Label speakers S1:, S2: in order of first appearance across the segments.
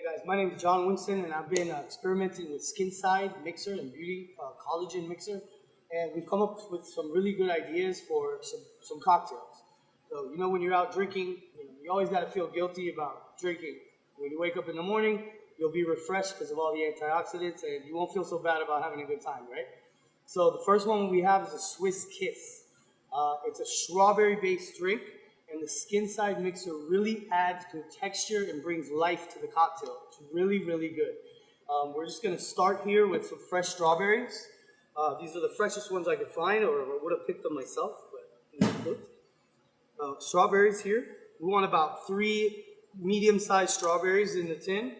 S1: Hey guys, my name is John Winston, and I've been experimenting with Skinside mixer and beauty collagen mixer, and we've come up with some really good ideas for some cocktails. So when you're out drinking, you always got to feel guilty about drinking. When you wake up in the morning, you'll be refreshed because of all the antioxidants, and you won't feel so bad about having a good time, right? So the first one we have is a Swiss Kiss. It's a strawberry-based drink. And the Skinside mixer really adds good texture and brings life to the cocktail. It's really, really good. We're just going to start here with some fresh strawberries. These are the freshest ones I could find, or I would have picked them myself. But strawberries here. We want about 3 medium-sized strawberries in the tin.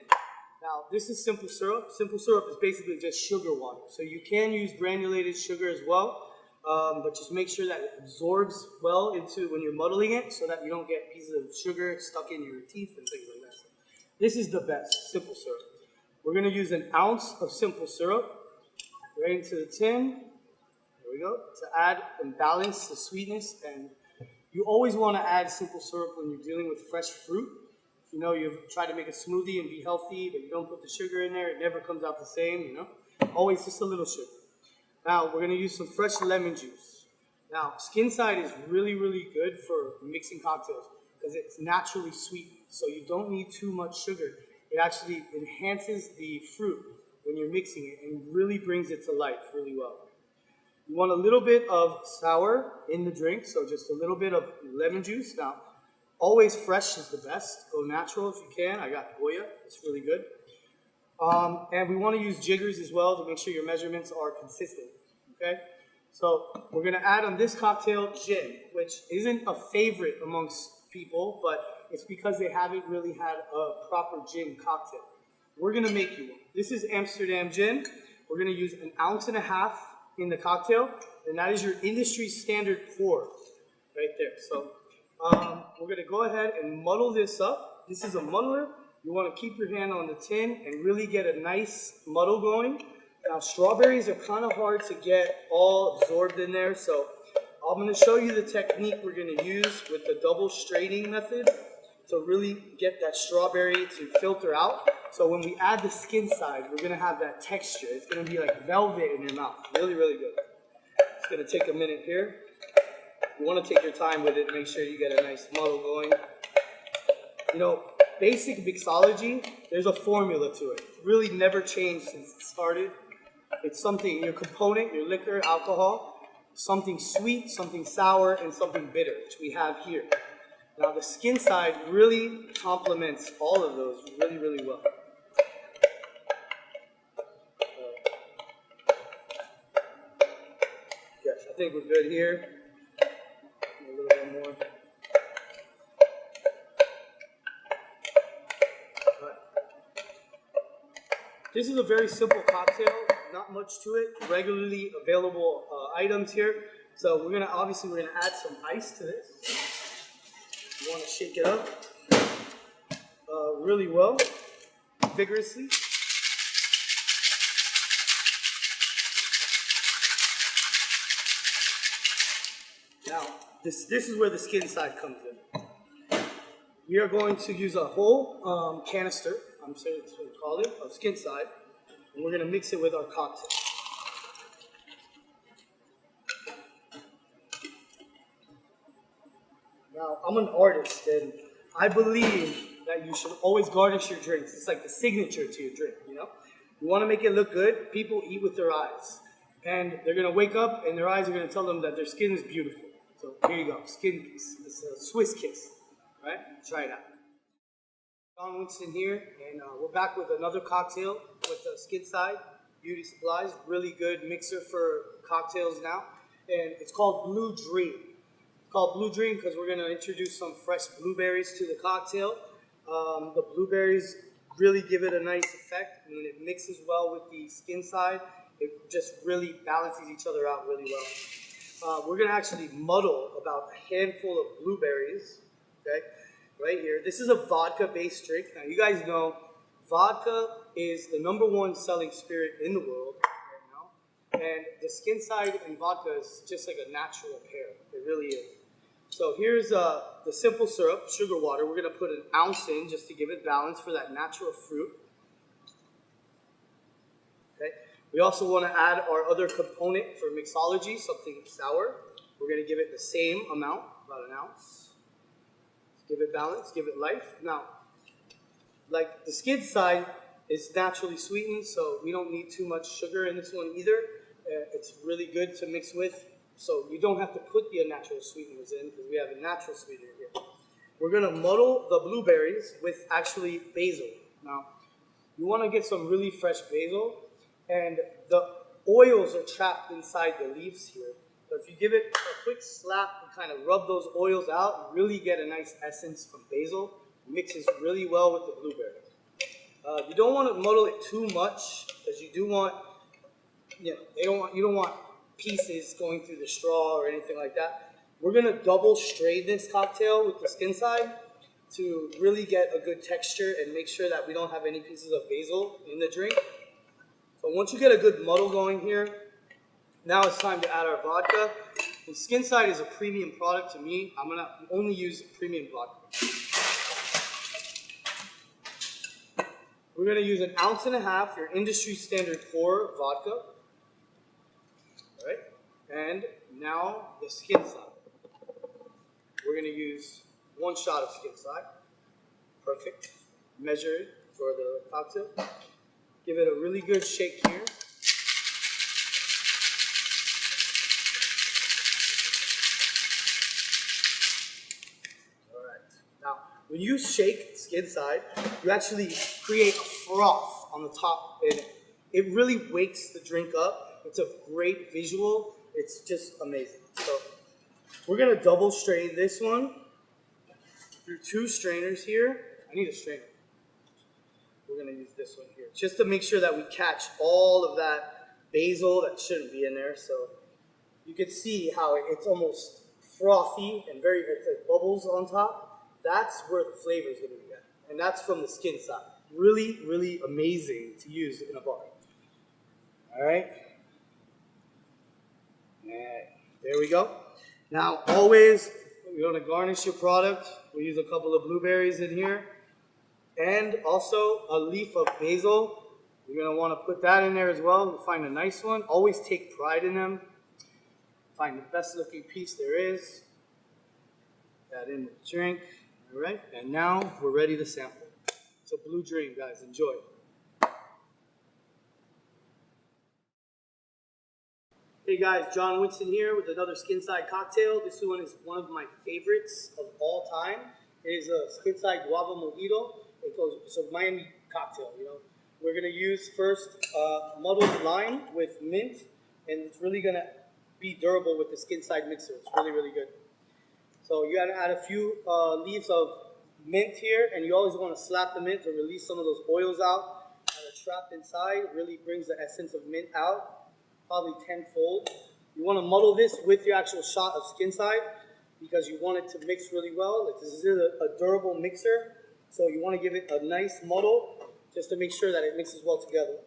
S1: Now, this is simple syrup. Simple syrup is basically just sugar water. So you can use granulated sugar as well. But just make sure that it absorbs well into when you're muddling it so that you don't get pieces of sugar stuck in your teeth and things like that. So this is the best, simple syrup. We're going to use an ounce of simple syrup right into the tin. There we go. To add and balance the sweetness. And you always want to add simple syrup when you're dealing with fresh fruit. If you've tried to make a smoothie and be healthy, but you don't put the sugar in there, it never comes out the same, Always just a little sugar. Now, we're going to use some fresh lemon juice. Now, Skinside is really, really good for mixing cocktails because it's naturally sweet, so you don't need too much sugar. It actually enhances the fruit when you're mixing it and really brings it to life really well. You want a little bit of sour in the drink, so just a little bit of lemon juice. Now, always fresh is the best. Go natural if you can. I got Goya. It's really good. And we want to use jiggers as well to make sure your measurements are consistent, okay? So we're going to add on this cocktail gin, which isn't a favorite amongst people, but it's because they haven't really had a proper gin cocktail. We're going to make you one. This is Amsterdam gin. We're going to use 1.5 ounces in the cocktail, and that is your industry standard pour right there. So we're going to go ahead and muddle this up. This is a muddler. You want to keep your hand on the tin and really get a nice muddle going. Now, strawberries are kind of hard to get all absorbed in there, so I'm going to show you the technique we're going to use with the double straining method to really get that strawberry to filter out. So when we add the Skinside, we're going to have that texture. It's going to be like velvet in your mouth. Really, really good. It's going to take a minute here. You want to take your time with it, make sure you get a nice muddle going. Basic mixology, there's a formula to it. Really never changed since it started. It's something, your component, your liquor, alcohol, something sweet, something sour, and something bitter, which we have here. Now the Skinside really complements all of those really, really well. Yes, I think we're good here. A little bit more. This is a very simple cocktail, not much to it, regularly available items here. So we're gonna add some ice to this. You wanna shake it up really well, vigorously. Now, this is where the Skinside comes in. We are going to use a whole canister, I'm sorry that's what we call it, of Skinside, and we're going to mix it with our cocktail. Now, I'm an artist, and I believe that you should always garnish your drinks. It's like the signature to your drink, You want to make it look good, people eat with their eyes. And they're going to wake up, and their eyes are going to tell them that their skin is beautiful. So here you go, Skin Kiss. It's a Swiss Kiss, right? Try it out. John Winston here, and we're back with another cocktail with Skinside Beauty Supplies. Really good mixer for cocktails now, and it's called Blue Dream. It's called Blue Dream because we're going to introduce some fresh blueberries to the cocktail. The blueberries really give it a nice effect, and when it mixes well with the Skinside, it just really balances each other out really well. We're going to actually muddle about a handful of blueberries, okay? Right here. This is a vodka-based drink. Now, you guys know vodka is the #1 selling spirit in the world right now. And the Skinside and vodka is just like a natural pair. It really is. So here's the simple syrup, sugar water. We're gonna put an ounce in just to give it balance for that natural fruit. Okay. We also want to add our other component for mixology, something sour. We're gonna give it the same amount, about an ounce. Give it balance, give it life. Now, like the Skinside is naturally sweetened, so we don't need too much sugar in this one either. It's really good to mix with, so you don't have to put the natural sweeteners in because we have a natural sweetener here. We're gonna muddle the blueberries with actually basil. Now, you wanna get some really fresh basil, and the oils are trapped inside the leaves here. So if you give it a quick slap and kind of rub those oils out, you really get a nice essence from basil. It mixes really well with the blueberries. You don't want to muddle it too much because you do want, you don't want pieces going through the straw or anything like that. We're gonna double strain this cocktail with the Skinside to really get a good texture and make sure that we don't have any pieces of basil in the drink. So once you get a good muddle going here, now it's time to add our vodka. And Skinside is a premium product to me. I'm gonna only use premium vodka. We're gonna use 1.5 ounces, your industry standard pour vodka. All right, and now the Skinside. We're gonna use 1 shot of Skinside. Perfect. Measure it for the cocktail. Give it a really good shake here. When you shake Skinside, you actually create a froth on the top, and it really wakes the drink up. It's a great visual. It's just amazing. So we're gonna double strain this one through 2 strainers here. I need a strainer. We're gonna use this one here, just to make sure that we catch all of that basil that shouldn't be in there. So you can see how it's almost frothy and it's like bubbles on top. That's where the flavor is going to be at. And that's from the Skinside. Really, really amazing to use in a bar. All right. And there we go. Now, always, you're going to garnish your product. We use a couple of blueberries in here. And also a leaf of basil. You're going to want to put that in there as well. You'll find a nice one. Always take pride in them. Find the best looking piece there is. That in the drink. All right, and now we're ready to sample. It's a blue dream, guys. Enjoy. Hey guys, John Winston here with another Skinside cocktail. This one is one of my favorites of all time. It is a Skinside guava mojito. It's a Miami cocktail, you know. We're gonna use first muddled lime with mint, and it's really gonna be durable with the Skinside mixer. It's really, really good. So you gotta add a few leaves of mint here, and you always want to slap the mint to release some of those oils out that are trapped inside. It really brings the essence of mint out, probably tenfold. You want to muddle this with your actual shot of Skinside because you want it to mix really well. This is a durable mixer, so you want to give it a nice muddle just to make sure that it mixes well together.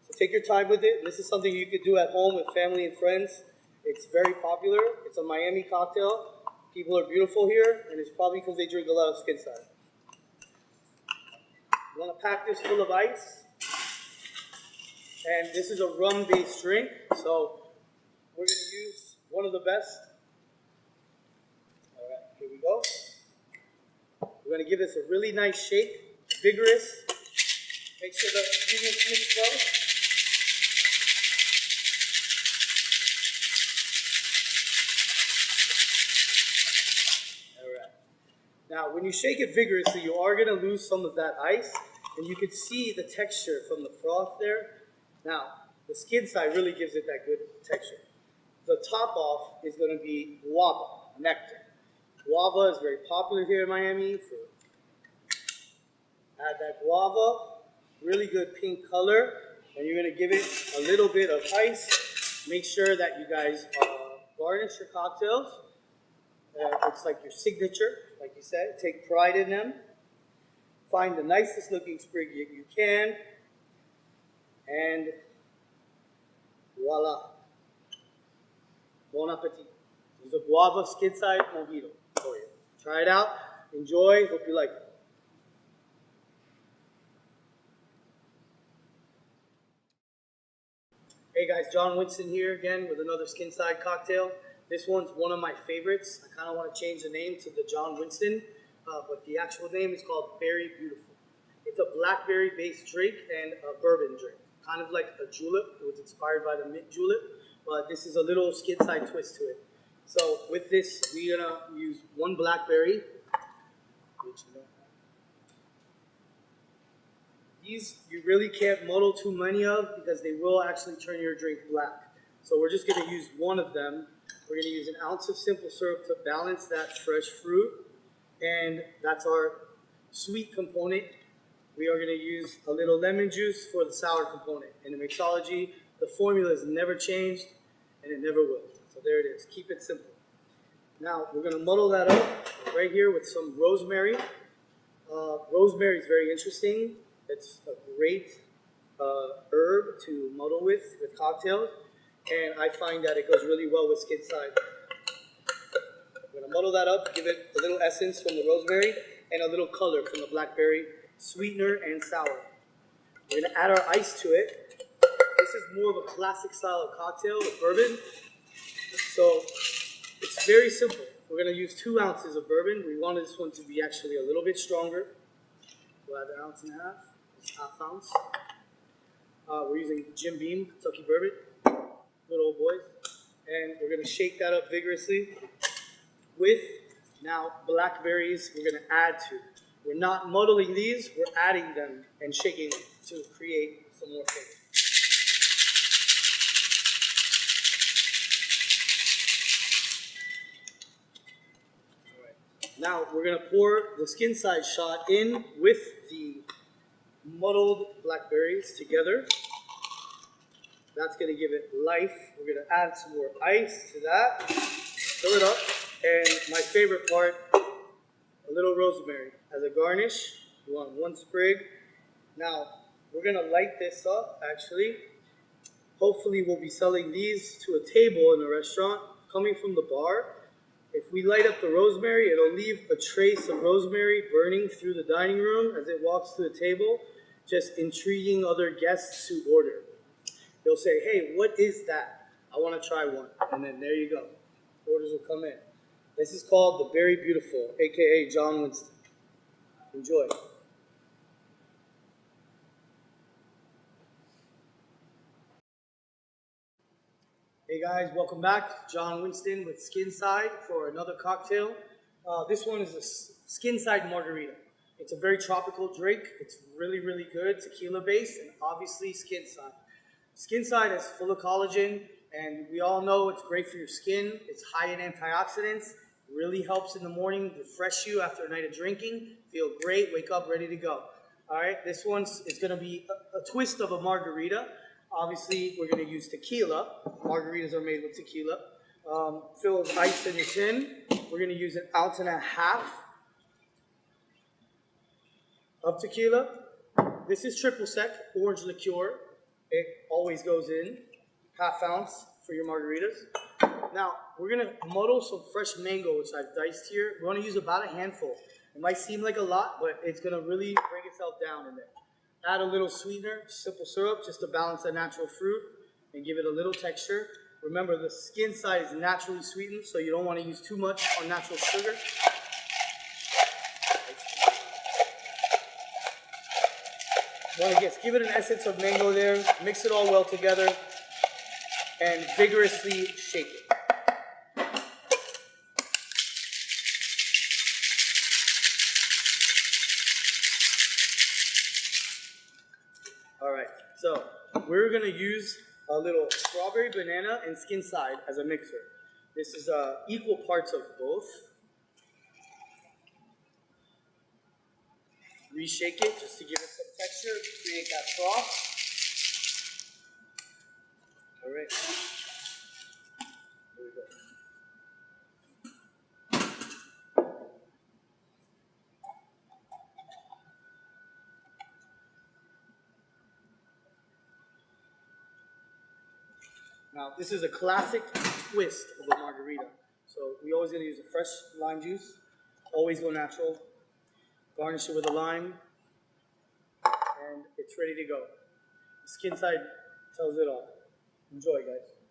S1: So take your time with it. This is something you could do at home with family and friends. It's very popular. It's a Miami cocktail. People are beautiful here, and it's probably because they drink a lot of Skinside. You want to pack this full of ice. And this is a rum-based drink, so we're going to use one of the best. All right, here we go. We're going to give this a really nice shake, vigorous. Make sure the ingredients mix well. Now, when you shake it vigorously, you are going to lose some of that ice, and you can see the texture from the froth there. Now, the Skinside really gives it that good texture. The top off is going to be guava, nectar. Guava is very popular here in Miami. Add that guava, really good pink color, and you're going to give it a little bit of ice. Make sure that you guys garnish your cocktails. It's like your signature. Like you said, take pride in them. Find the nicest looking sprig you can. And voila. Bon appetit. There's a guava Skinside mojito for you. Try it out. Enjoy. Hope you like it. Hey guys, John Winston here again with another Skinside cocktail. This one's one of my favorites. I kind of want to change the name to the John Winston, but the actual name is called Berry Beautiful. It's a blackberry-based drink and a bourbon drink, kind of like a julep. It was inspired by the mint julep, but this is a little Skinside twist to it. So with this, we're gonna use one blackberry, which you don't have. These you really can't muddle too many of because they will actually turn your drink black. So we're just going to use one of them. We're going to use an ounce of simple syrup to balance that fresh fruit. And that's our sweet component. We are going to use a little lemon juice for the sour component. In the mixology, the formula has never changed and it never will. So there it is. Keep it simple. Now we're going to muddle that up right here with some rosemary. Rosemary is very interesting. It's a great herb to muddle with cocktails, and I find that it goes really well with Skinside. I'm going to muddle that up, give it a little essence from the rosemary, and a little color from the blackberry, sweetener and sour. We're going to add our ice to it. This is more of a classic style of cocktail with bourbon, so it's very simple. We're going to use 2 ounces of bourbon. We wanted this one to be actually a little bit stronger. We'll add an ounce and a half. Half ounce. We're using Jim Beam Kentucky bourbon, little old boys, and we're going to shake that up vigorously with now blackberries. We're going to add to. We're not muddling these. We're adding them and shaking them to create some more flavor. All right. Now we're going to pour the Skinside shot in with the muddled blackberries together. That's going to give it life. We're going to add some more ice to that, fill it up, and my favorite part, a little rosemary as a garnish. You want 1 sprig. Now we're going to light this up actually. Hopefully we'll be selling these to a table in a restaurant coming from the bar. If we light up the rosemary, it'll leave a trace of rosemary burning through the dining room as it walks to the table, just intriguing other guests who order. They'll say, hey, what is that? I want to try one. And then there you go. Orders will come in. This is called the Berry Beautiful, aka John Winston. Enjoy. Hey guys, welcome back. John Winston with Skinside for another cocktail. This one is a Skinside margarita. It's a very tropical drink. It's really, really good, tequila based, and obviously Skinside. Skinside is full of collagen, and we all know it's great for your skin. It's high in antioxidants. Really helps in the morning, refresh you after a night of drinking. Feel great, wake up ready to go. All right, this one is going to be a twist of a margarita. Obviously, we're going to use tequila. Margaritas are made with tequila. Fill with ice in your tin. We're going to use 1.5 ounces of tequila. This is triple sec, orange liqueur. It always goes in. 1/2 ounce for your margaritas. Now, we're going to muddle some fresh mango, which I've diced here. We're going to use about a handful. It might seem like a lot, but it's going to really bring itself down in there. Add a little sweetener, simple syrup, just to balance the natural fruit and give it a little texture. Remember, the Skinside is naturally sweetened, so you don't want to use too much unnatural sugar. Want to just give it an essence of mango there, mix it all well together, and vigorously shake it. All right, so we're going to use a little strawberry banana and Skinside as a mixer. This is equal parts of both. Reshake it just to give it some texture, to create that froth. All right. Here we go. Now, this is a classic twist of a margarita. So we always going to use a fresh lime juice. Always go natural. Garnish it with a lime, and it's ready to go. Skinside tells it all. Enjoy, guys.